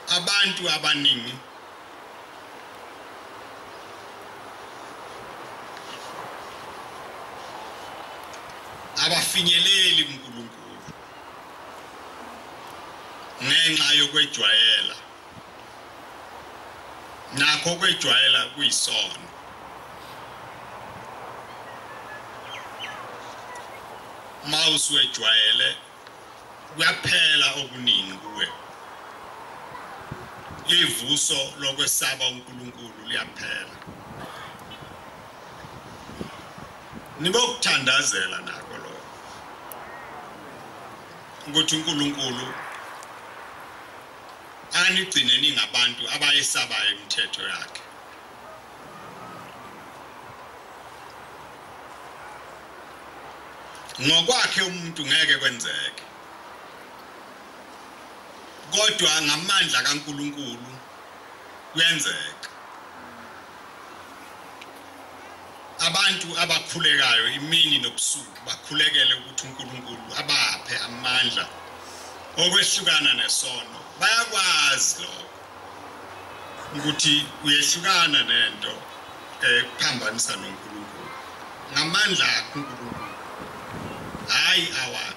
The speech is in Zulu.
abantu abaningi abafinyeleli uNkulunkulu ngenxa yokwejwayela nakho kwejwayela kuyisono mawuswejwayele kuyaphela okuningi kuwe ivuso lokwesaba uNkulunkulu liyaphela nibokuthandazela nako lokho ukuthi uNkulunkulu anigcine ningabantu abayesabayo imithetho yakhe ngokwakhe umuntu ngeke kwenzeke kodwa ngamandla kaNkulunkulu kuyenzeka abantu abakhulekayo imini nobusuku bakhulekele ukuthi uNkulunkulu abaphe amandla okwehlukana nesono bayakwazi lokho ukuthi uyehlukana nento kuphambanisa noNkulunkulu ngamandla kaNkulunkulu hayi awa